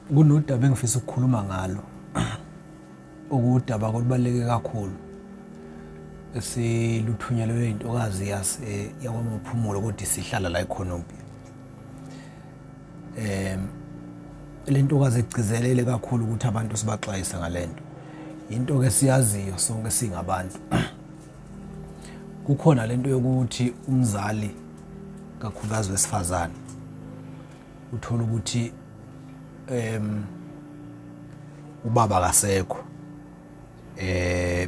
Kunodaba engifisa ukukhuluma ngalo okudaba olubaluleke kakhulu esiluthunyelwe intokazi yakwaMaphumulo kodwa sihlala la eKhonokwe. Le ntokazi igcizelele kakhulu ukuthi abantu sibaxwayise ngalento. Into ke siyaziyo sonke singabantu. Kukhona lento yokuthi umzali kakhulukazi wesifazane uthola ukuthi ubaba kasekho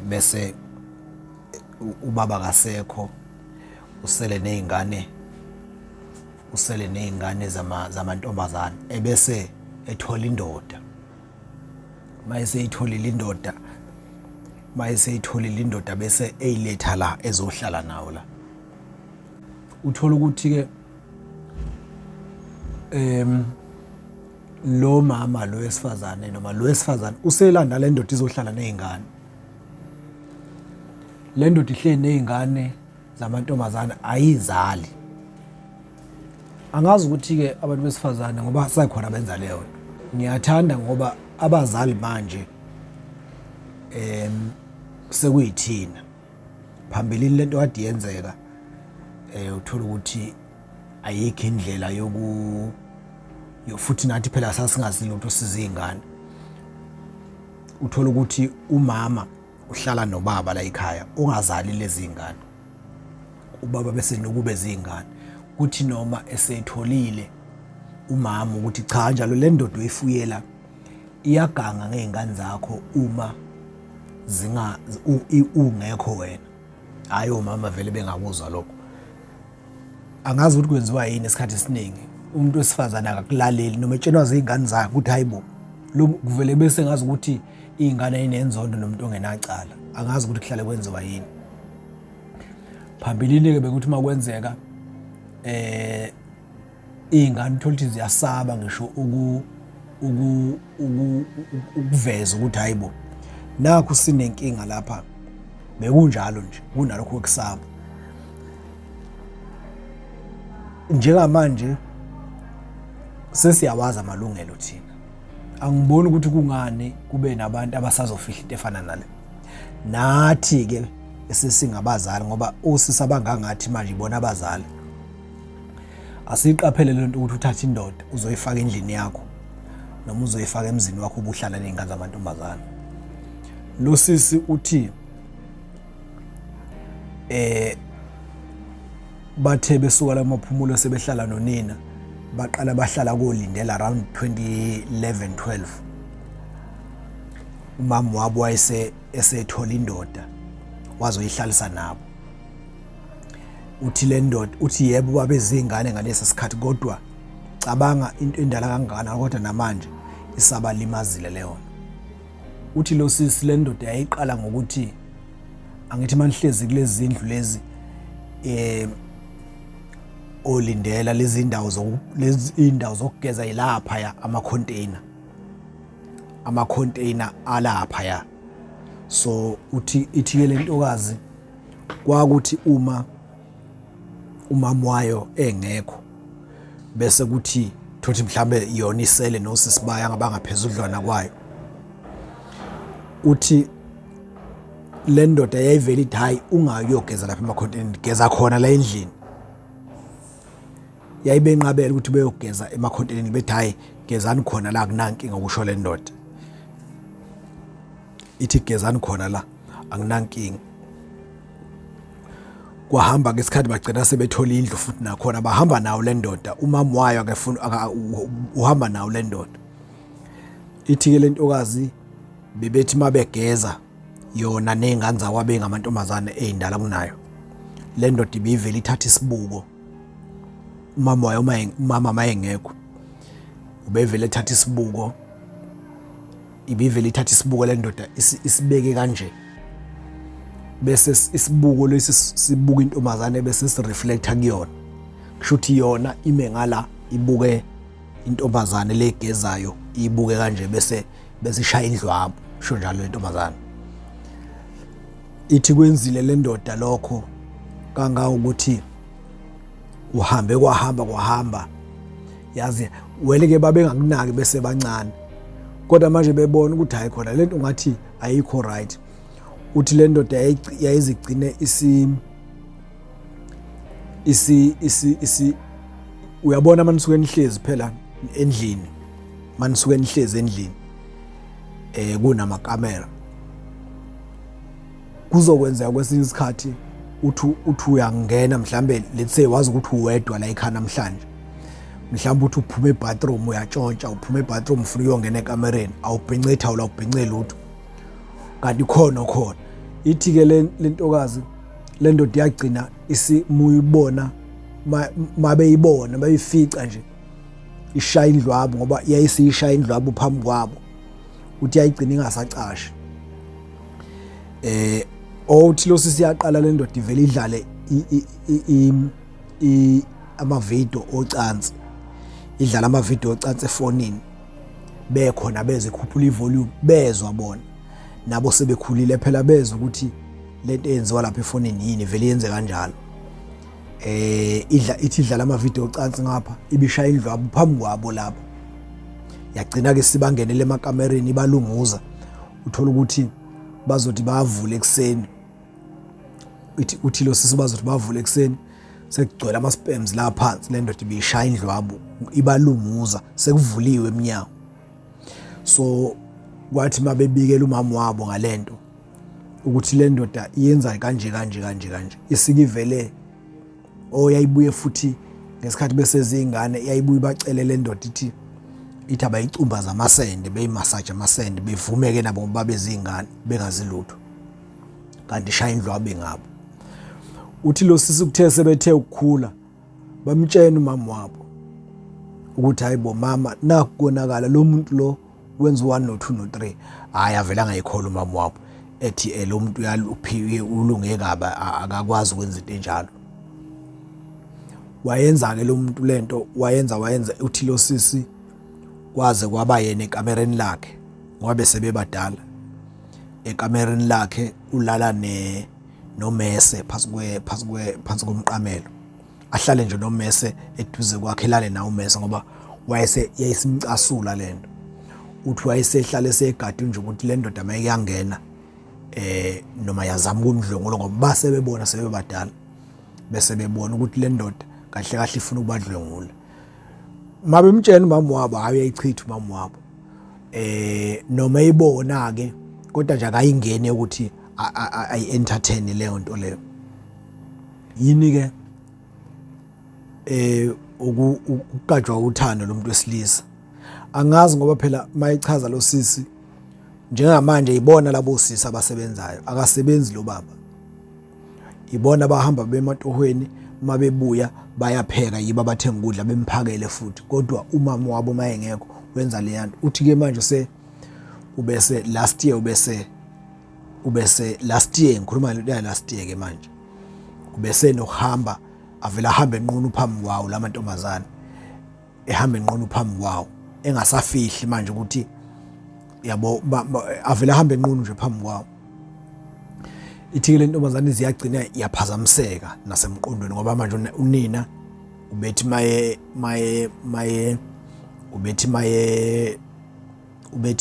bese ubaba kasekho usele nezingane zamantombazane ebese ethola indoda. Mayese itholile indoda bese eyiletha la ezohlala nawo la. Uthola ukuthi ke lo mama lo wesifazane noma lo wesifazane uselanda le ndoda izohlala nezingane. Le ndoda ihleli nezingane zamantombazane ayizali. Angazi ukuthi ke abantu besifazane ngoba sakhona benza leyo nto. Ngiyathanda ngoba abazali manje sekuyithina. Phambilini lento kade yenzeka uthola ukuthi ayikho indlela futhi nathi phela sasingazi lutho sizingane. Uthola ukuthi umama uhlala nobaba la ekhaya ongazali lezi zingane. Ubaba bese nokube zingane. Kuthi noma eseyitholile umama ukuthi cha njalo le ndoda oyifuyela iyaganga ngezingane zakho uma ungekho wena. Hayi omama vele bengakuzwa lokho. Angazi ukuthi kwenziwa yini esikhathi esiningi. Umuntu wesifazane akakulaleli noma etshenwa izingane zakhe ukuthi hayibo lo kuvele bese ngazi ukuthi izingane ayinenzondo nomuntu ongenacala. Angazi ukuthi kuhlale kwenziwa yini. Phambilini ke bekuthi makwenzeka izingane uthola ukuthi ziyasaba ngisho ukuveza ukuthi hayibo nakho sinenkinga lapha. Bekunjalo nje kunalokho kusaba. Njengamanje sesiyawazi amalungelo thina. Angiboni ukuthi kungani kube nabantu abasazofihla into efana nale. Nathi ke esesingabazali ngoba osisi abangangathi manje ibona abazali. Asiqaphele lento ukuthi uthatha indoda uzoyifaka endlini yakho noma uzoyifaka emzini wakho ubuhlala nezingane zamantombazane. Lo sisi uthi bathe besuka la Maphumulo sebehlala nonina baqala bahlala kolindela around 2011-12. Umama wabo esethola indoda wazoyihlalisa nabo. Uthi le ndoda uthi yebo babezingane ngalesi sikhathi kodwa cabanga into endala kangaka kodwa namanje isabalimazile leyo. Uthi lo sisi le ndoda yayiqala ngokuthi angithi manihlezi kulezi zindlu lezi olindela lezi indawo zokugeza ilapha ya ama-container alapha ya. So uthi ithike le ntokazi kwakuthi uma umama wayo engekho bese kuthi thothi mhlambe yona isele nosisibaya ngabangaphezudlwana kwayo. Uthi le ndoda yayivela ithi hayi ungayogeza lapha ema-container geza khona la endlini. Yayibenqabela ukuthi beyogeza ema-container bethi hayi gezani khona la akunankinga ukusho le ndoda. Ithi gezani khona la akunankinga. Kwahamba ngesikhathi bagcina sebethola indlu futhi nakhona bahamba nawo le ndoda. Umama wayo akafuna uhamba nawo le ndoda. Ithi ke le ntokazi bebethi mabegeza yona nezingane zawo abengamantombazane ezindala kunayo. Le ndoda ibivela ithatha isibuko. Umama wayo umama mayengekho ubevele ethatha isibuko. Ibivele ithatha isibuko le ndoda isibeke kanje. Bese isibuko lesi sibuka intombazane bese sireflecta kuyona. Kushuthi yona ime ngala ibuke intombazane legezayo ibuke kanje bese ishaya indlwabo. Sho njalo intombazane. Ithi kwenzile le ndoda lokho kanga ukuthi kwahamba yazi wele ke babengakunaki bese bancane kodwa manje bebona ukuthi hayi khona lento ngathi ayikho right. Uthi le ndoda yayizigcine uyabona manisuke nihlezi phela endlini, manisuke nihlezi endlini kunamakamera, kuzokwenzeka kwesinye isikhathi uthi uyangena mhlambe let's say wazi ukuthi uwedwa la ekhaya namhlanje, mhlawumbe uthi uphuma ebathroom uyatshontsha, uphuma ebathroom ufuna uyongena ekamereni, awubhincetha wala ubhincela lutho, kanti khona ithi ke lentokazi le ndoda yagcina isimuyibona mabeyibona bayifica nje ishaya indlwabo, ngoba yayisishaya indlwabo phambi kwabo, uthi yayigcina ingasacashi. Othi lo sisi yaqala le ndoda ivele idlale ama-video ocansi, idlala ama-video ocansi efonini, bekhona beze ikhuphula ivolume, bezwa bona nabo sebekhulile phela, bezwa ukuthi lento eyenziwa lapha efonini yini, vele yenze kanjalo. Ithi idlala ama-video ocansi ngapha, ibishaya indlwabo phambi kwabo lapho, yagcina ke sibangenele emakamereni ibalunguza, uthola ukuthi bazothi bavule ekseni, uthi lo sisi bazothi bavule ekseni sekugcwele ama-spams la phansi, le ndoda ibishaya indlwabo ibalunguza, sekuvuliwe eminyango. So kwathi mabebikela umama wabo ngalento ukuthi le ndoda iyenza kanje isikivele yayibuye futhi ngesikhathi besezingane, yayibuye bacele le ndoda ithi abayicumbaza amasende, beyimassage amasende, bevumeke nabo babezingane bengazi lutho, kanti ishaya indlwabe ngabo. Uthi lo sisi kuthe sebethe ukukhula bamtshena umama wabo ukuthi hayibo mama, nakukonakala lo muntu lo wenza 1 no 2 no 3. Hayi avela angayikhola umama wabo, ethi lo muntu uyaluphiwe ulunge kabi, akakwazi ukwenza into enjalo. Wayenza ke lo muntu lento, wayenza uthi lo sisi kwaze kwaba yena ekamereni lakhe, ngoba besebebadala, ekamereni lakhe ulala nomese phansi komqamelo, ahlale nje nomese eduze kwakhe, elale nawo umese ngoba yayisimcasula lento. Uthi wayesehlala esegadi nje ukuthi le ndoda mayiyangena noma yazama ukumdlwengula, ngoba basebebona sebebadala, bese bebona ukuthi le ndoda kahle kahle ifuna ukubadlwengula. Mabemtshena umama wabo hayi uyayichitha umama wabo, noma eyibona ke kodwa nje akayingene ukuthi ayi-entertain leyo nto leyo. Yini ke ukugajwa uthando lomuntu wesilisa, angazi ngoba phela mayichaza lo sisi njengamanje ibona labo sisi abasebenzayo, akasebenzi lo baba, ibona bahamba bematohweni, mabebuya bayapheka, yiba bathenga ukudla bemphakele futhi, kodwa umama wabo mayengekho wenza le yanto. Uthi ke manje ubese last year ngikhuluma le last year ke manje ubese nokuhamba, avela ahambe enqunu phambi kwawo lamantombazana, ehamba enqunu phambi kwawo, engasafihli manje ukuthi yabo avela ahambe enqunu nje phambi kwawo. Ithi le ntombazane ziyagcina yaphazamiseka nasemqondweni, ngoba manje unina ubethi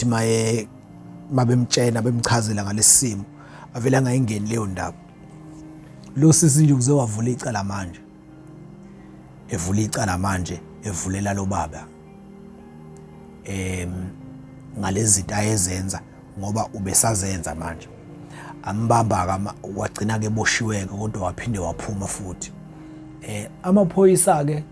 maye mabemtshena bemchazela ngalesimo, avela angayingeni leyo ndaba. Lo sisi nje uze wavula icala manje, evulela lo baba ngalezi zinto ayezenza, ngoba ubesazenza manje. Ambamba wagcina ke boshiweke, kodwa waphinde waphuma futhi. Amaphoyisa ke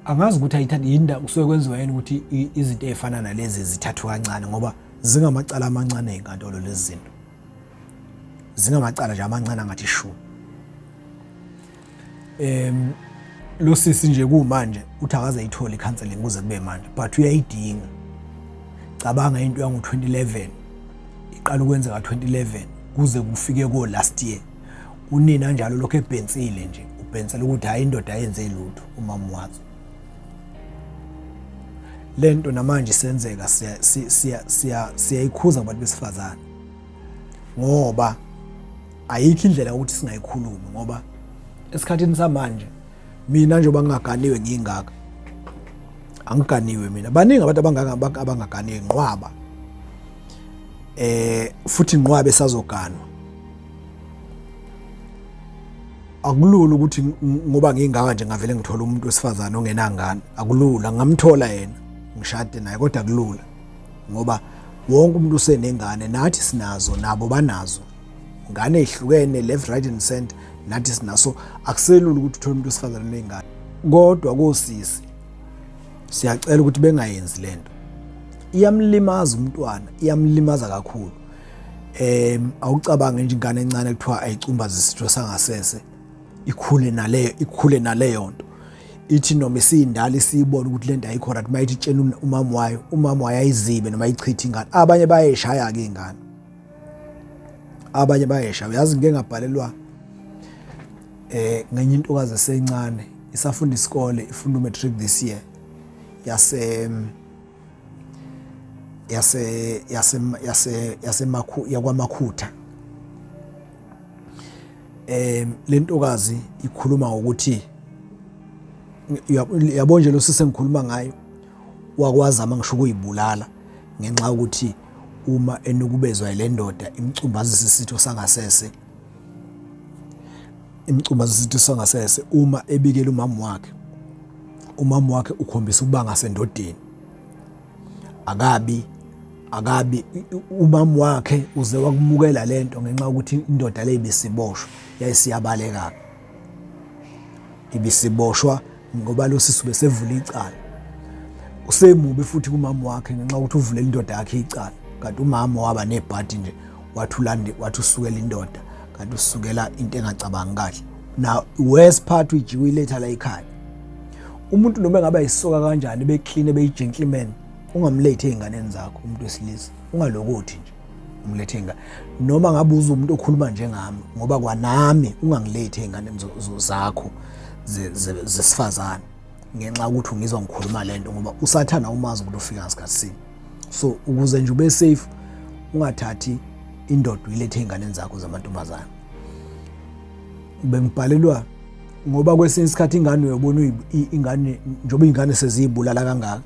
angazi ukuthi ayithatha yinda kusuke kwenziwa yini ukuthi izinto ezifana nalezi zithathwe kancane, ngoba zingamacala amancane ezinkantolo lezi zinto, zingamacala nje amancane angathi shu. Lo sisi nje kumanje uthi akaze ayithole icounseling kuze kube manje, but uyayidinga. Cabanga into yango 2011 iqala ukwenzeka 2011 kuze kufike ko last year. Unina njalo lokho ebhensile nje, ubhensela ukuthi hayi indoda ayenze lutho umama wazo. Lento namanje senzeka siyayikhuza abantu besifazane, ngoba ayikho indlela ukuthi singayikhuluma, ngoba esikhathini samanje mina nje bangaganiwe ngingaka angiganiwe mina. Baningi abantu abangaganiwe nqwaba. Futhi nqwabe sazoganwa. Akulula ukuthi ngoba ngingaka nje ngavele ngithola umuntu wesifazane ongenangane. Akulula, ngamthola yena ngishade naye kodwa akulula. Ngoba wonke umuntu usenengane, nathi sinazo nabo banazo. Ngane ezihlukene left right and center, nathi sinaso. Akuselula ukuthi uthole umuntu wesifazane onengane. Kodwa kosisi siyacela ukuthi bengayenzi lento. Iyamlimaza umntwana, iyamlimaza kakhulu. Awucabange nje ingane encane kuthiwa ayicumbaza isitho sangasese. Ikhule naleyo nto. Ithi noma isindala isibona ukuthi lento ayikho right, mayithi tshela umama wayo ayizibe noma ayichithe ingane. Abanye bayeshaya ke ingane. Abanye bayeshaya. Uyazi ngeke ngabhalelwa ngenye intokazi esencane isafunda isikole, ifunda matric this year. YakwaMakhutha. Lentokazi ikhuluma ukuthi yabo nje lo sise ngikhuluma ngayo wakwazama ngisho ukuyibulala ngenxa ukuthi uma enokubezwa ile ndoda imcumbazisa isitho sangasese. Imcumbazisa isitho sangasese uma ebikela umama wakhe ukhombisa ukuba ngasendodeni. Akabi umama wakhe uze wakumukela lento ngenxa ukuthi indoda le ibisiboshwa yayisiyabaleka. Ibisiboshwa ngoba lo sisi besevula icala. Usemubi futhi kumama wakhe ngenxa ukuthi uvule indoda yakhe icala. Kanti umama waba nebhadi nje wathi usukela indoda, kanti usukela into engacabangi kahle. Now worst part ujiwe letha la ekhaya. Umuntu noma engaba yisoka kanjani beclean beyigentleman, ungamlethe einganeni zakho umuntu wesilisa. Ungalokothi nje umlethe ingane. Noma ngabe uza umuntu okhuluma njengami, ngoba kwanami ungangilethe einganeni zakho zesifazane ngenxa ukuthi ungizwa ngikhuluma lento ngoba usathana umazi ukuthi ufika ngasikhathi sini. So ukuze nje ube safe ungathathi indoda uyilethe einganeni zakho zamantombazana. Bengibhalelwa ngoba kwesinye isikhathi ingane uyobona ingane njoba ingane sezibulala kangaka.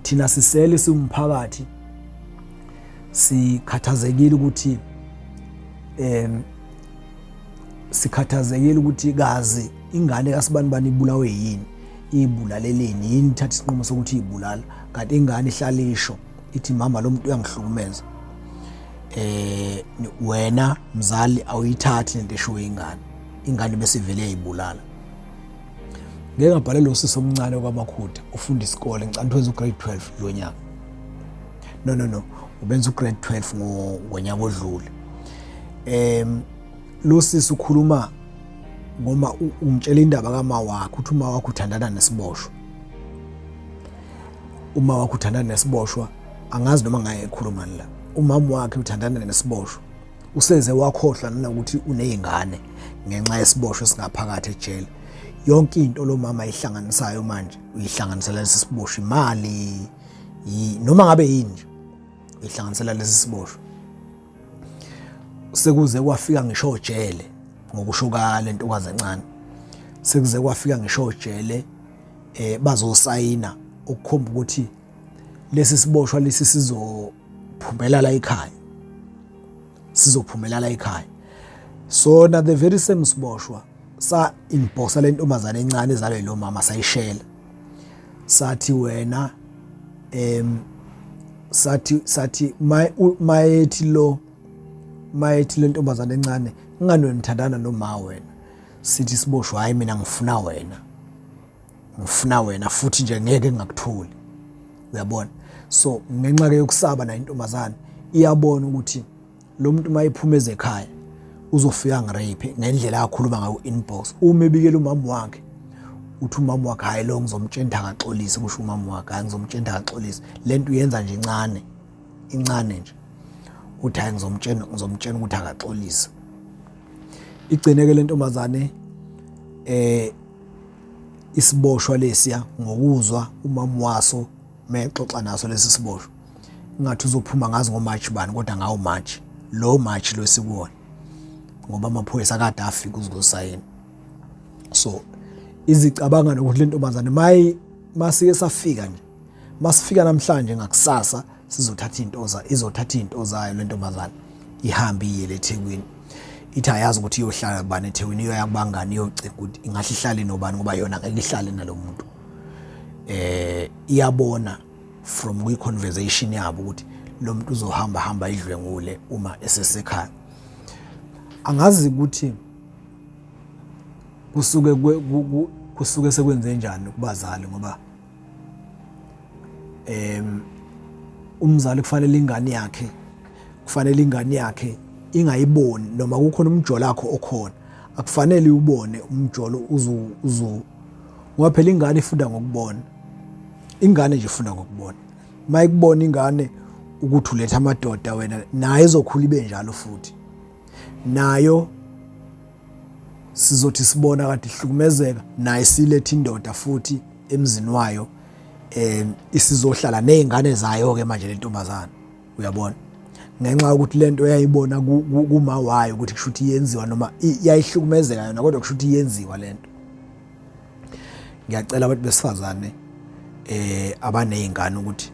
Thina sisele singumphakathi sikhathazekile ukuthi gazi ingane kasibani ibulawe yini, ibulaleleni yini, ithatha isinqumo sokuthi ibulala. Kanti ingane ihlala isho ithi mama lo muntu uyangihlukumeza. Wena mzali awuyithathi lento esho ingane bese ivele yayibulala. Ngeke ngabhalelwa usisi omncane kwaMakhutha ufunda isikole ngicela ukuthi grade 12 lo nyaka. No ubenza grade 12 ngonyaka odlule. Lo sisi ukhuluma ngoma ungitshela indaba kama wakhe uthi uma wakhe uthandana nesiboshwa. Uma wakhe uthandana nesiboshwa angazi noma ngayekhuluma la. Umama wakhe uthandana nesiboshwa. Useze wakhohlwa nokuthi unezingane ngenxa yesiboshwa singaphakathi ejele. Yonke into lo mama ayihlanganisayo manje uyihlanganisela lesi siboshwa, imali noma ngabe yini nje uyihlanganisela lesi siboshwa. Sekuze kwafika ngisho ejele ngokusho kwalentokazi encane. Sekuze kwafika ngisho ejele bazosayina ukukhomba ukuthi lesi siboshwa lesi sizophumelela ekhaya. Sizophumelela ekhaya. So na the very same siboshwa sa imposa lentombazane encane ezalwe lo mama sayishela. Sathi wena sathi mayethi lentombazane encane ingane nithandana noma wena. Sithi siboshwa hayi mina ngifuna wena futhi nje ngeke ngakuthuli. Uyabona? So ngenxa ke yokusaba na intombazane iyabona ukuthi lo muntu mayiphumeza ekhaya uzofika ngirape ngendlela akhuluma ngayo inbox. Uma ebikela umama wakhe uthi umama wakhe hayi lo ngizomtshenta akaxolise, kusho umama wakhe hayi ngizomtshenta akaxolise. Lento uyenza nje incane nje. Uthi hayi ngizomtshena ukuthi akaxolise. Igcineke lentombazane isiboshwa lesiya ngokuzwa umama waso mexoxa naso lesi siboshwa. Ngathi uzophuma ngazi ngoMarch bani kodwa ngawo March. Lo March lo sikuwona. Ngoba amaphoyisa akade afika uzosayina. So izicabanga nokuthi lentombazane masike safika nje, masifika namhlanje ngakusasa izothatha into zayo le ntombazana ihambe iye eThekwini. Ithi ayazi ukuthi iyohlala kubani eThekwini, iyoya kubangani, iyocika ukuthi ingahle ihlale nobani ngoba yona ngeke ihlale nalomuntu. Iyabona from kwi-conversation yabo ukuthi lo muntu uzohamba idlwengule uma esesekhaya. Angazi ukuthi kusuke sekwenze njani kubazali ngoba umzali kufanele ingane yakhe ingayiboni noma kukhona umjolo wakho okhona, akufanele ubone umjolo ngoba phela ingane ifunda ngokubona. Ingane nje ifunda ngokubona. Mayikubona ingane ukuthi uletha amadoda wena, nayo izokhula ibe njalo futhi. Nayo sizothi sibona kade ihlukumezeka, nayo siletha indoda futhi emzini wayo, isizohlala nezingane zayo ke manje le ntombazana, uyabona, ngenxa ukuthi lento eyayibona kuma wayo ukuthi kusho ukuthi iyenziwa noma iyayihlukumezeka yona, kodwa kusho ukuthi iyenziwa lento. Ngiyacela abantu besifazane abanezingane ukuthi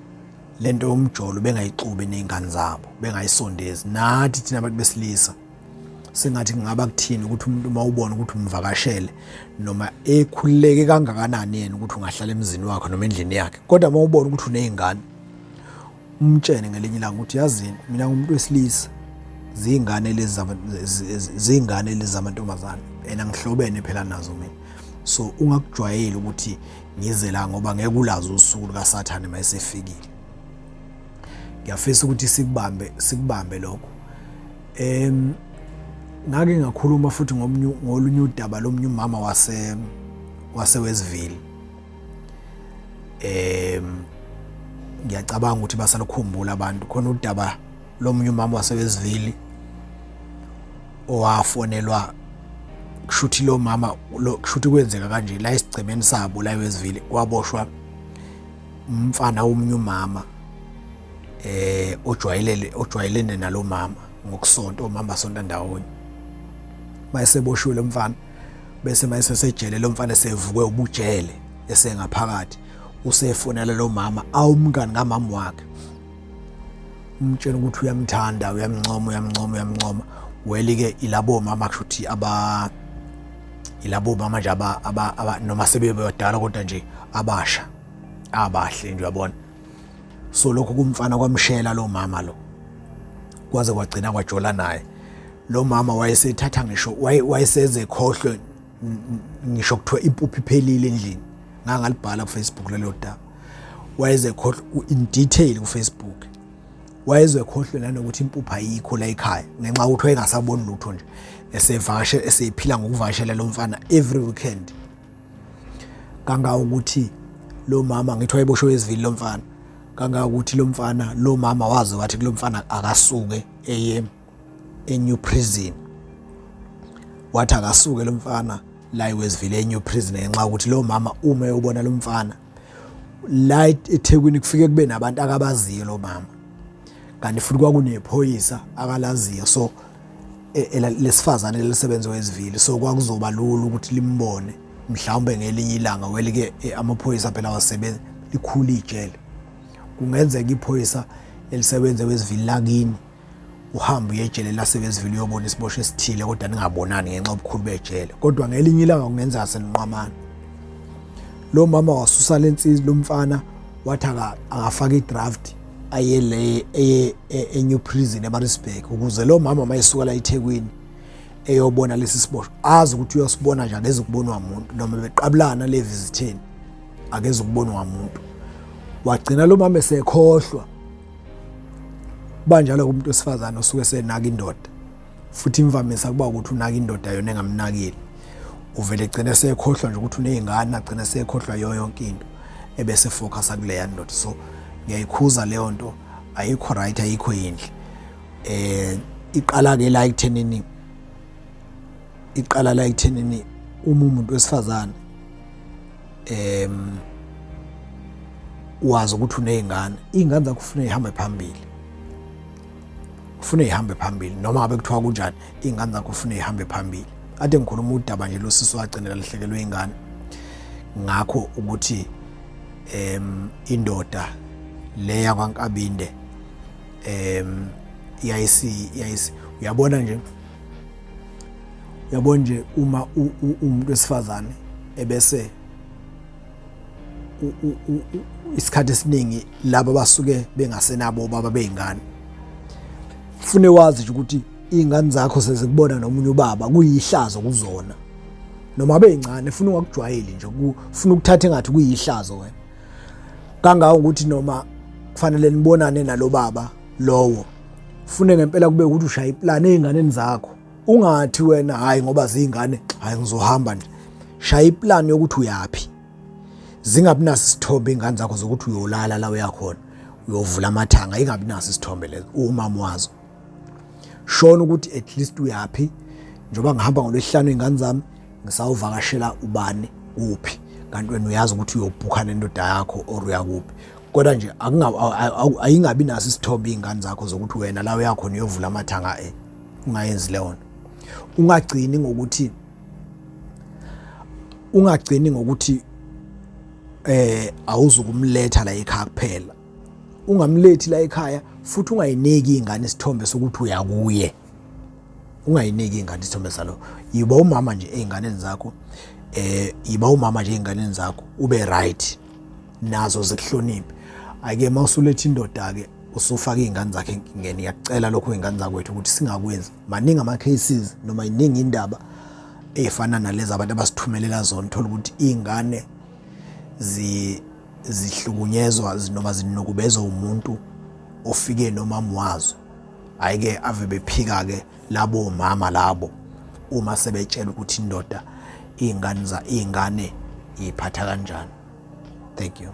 lento yomjolo bengayixubi nezingane zabo, bengayisondezi. Nathi thina abantu besilisa sengathi kungaba kuthini ukuthi umuntu uma ubona ukuthi umvakashele noma ekhululeke kangakanani yena ukuthi ungahlala emzini wakhe noma endlini yakhe, kodwa uma ubona ukuthi unezingane umtshene ngelinye ilanga ukuthi yazini mina ngumuntu wesilisa, zingane lezi zamantombazane ena ngihlobene phela nazo mina. So ungakujwayeli ukuthi ngize la ngoba ngeke ulazi usuku lukaSathane mayesefikile. Ngiyafisa ukuthi sikubambe lokho. Ngake ngakhuluma futhi ngolunye udaba lomunye umama waseWestville. Ngiyacabanga ukuthi basalukhumbula abantu khona udaba lomunye umama waseWestville owafonelwa, kushuthi lo mama kushuthi kwenzeka kanje la esigcemeni sabo la eWestville, kwaboshwa umfana womunye umama ojwayelene nalo mama ngokusonto, omama basonta ndawonye. Mayeseboshwe lo mfana bese mayesesejele lo mfana sevukwe ubujele esengaphakathi, usefonela lo mama awumngani kamama wakhe, umtshela ukuthi uyamthanda, uyamncoma. Welike ilabo mama kushuthi ilabo mama nje noma sebebadala kodwa nje abasha abahle nje, uyabona. So lokho kumfana kwamshela lo mama lo, kwaze kwagcina kwajola naye. Lo mama wayesethatha ngisho wayeseze khohlwe ngisho kuthiwa impuphu iphelile endlini. Ngalibhala ku Facebook lelo daba. Wayeze khohlwe in detail ku Facebook. Wayeze khohlwe nanokuthi impuphu ayikho la ekhaya ngenxa ukuthi wayengasaboni lutho nje. Esephila ngokuvakashela lo mfana every weekend. Kanga ukuthi lo mama ngithi wayeboshwe eWestville lo mfana. Kanga ukuthi lo mama wazi wathi lo mfana akasuke eye eNew Prison. Wathi akasuke lo mfana la eWestville eNew Prison ngenxa ukuthi lo mama uma eyobona lo mfana la eThekwini kufike kube nabantu akabaziyo lo mama, kanti futhi kwakunephoyisa akalaziyo. So lesifazane lisebenza eWestville, so kwakuzoba lula ukuthi limbone mhlawumbe ngelinye ilanga. Welike amaphoyisa phela wasebenza likhulu ijele, kungenzeka iphoyisa elisebenza eWestville lakini uhambe uyejele laseWestville uyobona isiboshwe esithile kodwa ningabonani ngenxa obukhulu bejele, kodwa ngelinye ilanga kungenzeka senqwamana. Lo mama wasusa lensizi lo mfana wathi akafaka idraft ayele eNew Prison eMaritzburg ukuze lo mama mayesuka la eThekwini eyobona lesi siboshwe azi ukuthi uyosibona nje, akeze kubonwa umuntu noma beqabulana le visiteni akeze kubonwa umuntu. Wagcina lo mama esekhohlwa banjalo kumuntu wesifazane osuke senaka indoda, futhi imvamisa kuba ukuthi unaka indoda yona engamnakile. Uvele egcina esekhohlwa nje ukuthi unezingane, agcina esekhohlwa yonke into ebese focus kuleya ndoda. So ngiyayikhuza leyo nto, ayikho right, ayikho yinhle. Iqala la ekuthenini uma umuntu wesifazane wazi ukuthi unezingane, izingane zakho ufuna ihambe phambili, noma ngabe kuthiwa kunjani, izingane zakho ufuna ihambe phambili. Ade ngikhuluma udaba nje lo sisi wagcinela lihlekelwe izingane ngakho ukuthi indoda leya kwaNkabinde yayisi uyabona nje uma umuntu wesifazane ebese isikhathi esiningi laba basuke bengasenabo baba beingane, ufune wazi nje ukuthi izingane zakho sezikubona nomunye ubaba kuyihlazo kuzona noma beyincane, ufuna ungakujwayeli nje, ufuna ukuthatha engathi kuyihlazo wena, kangawo ukuthi noma kufanele nibonane nalo baba lowo, ufune ngempela kube ukuthi ushaya iplan ezinganeni zakho, ungathi wena hayi ngoba zingane hayi ngizohamba nje. Shaya iplan yokuthi uyapi, zingabi naso isithombe izingane zakho zokuthi uyolala la uyakhona, uyovula amathanga, ingabi naso isithombe lezo umama wazo. Shona ukuthi at least uyapi, njoba ngihamba ngoLwesihlanu izingane zami ngisawuvakashela ubani uphi, kanti wena uyazi ukuthi uyobhukha nendoda yakho or uyakuphi. Kodwa nje ayingabi naso isithombe izingane zakho zokuthi wena la uyakhona uyovula amathanga ungayenzi leyo. Ungagcini ngokuthi awuzukumletha la ekhaya kuphela, ungamlethi la ekhaya futhi ungayineki izingane isithombe sokuthi uyakuye, ungayineki izingane isithombe salo. Yiba umama nje ezinganeni zakho, ube right nazo zikuhloniphe. Ake mawusuletha indoda ke usufaka izingane zakhe enkingeni, ngiyacela lokho izingane zakwethu ukuthi singakwenzi. Maningi ama cases noma iningi indaba efana nalezi abantu abasithumelela zona, thola ukuthi izingane zihlukunyezwa noma zinukubezwa umuntu ofike nomama wazo. Ayike ave bephika ke labo mama labo uma sebetshela ukuthi indoda izingane iphatha kanjani. Thank you.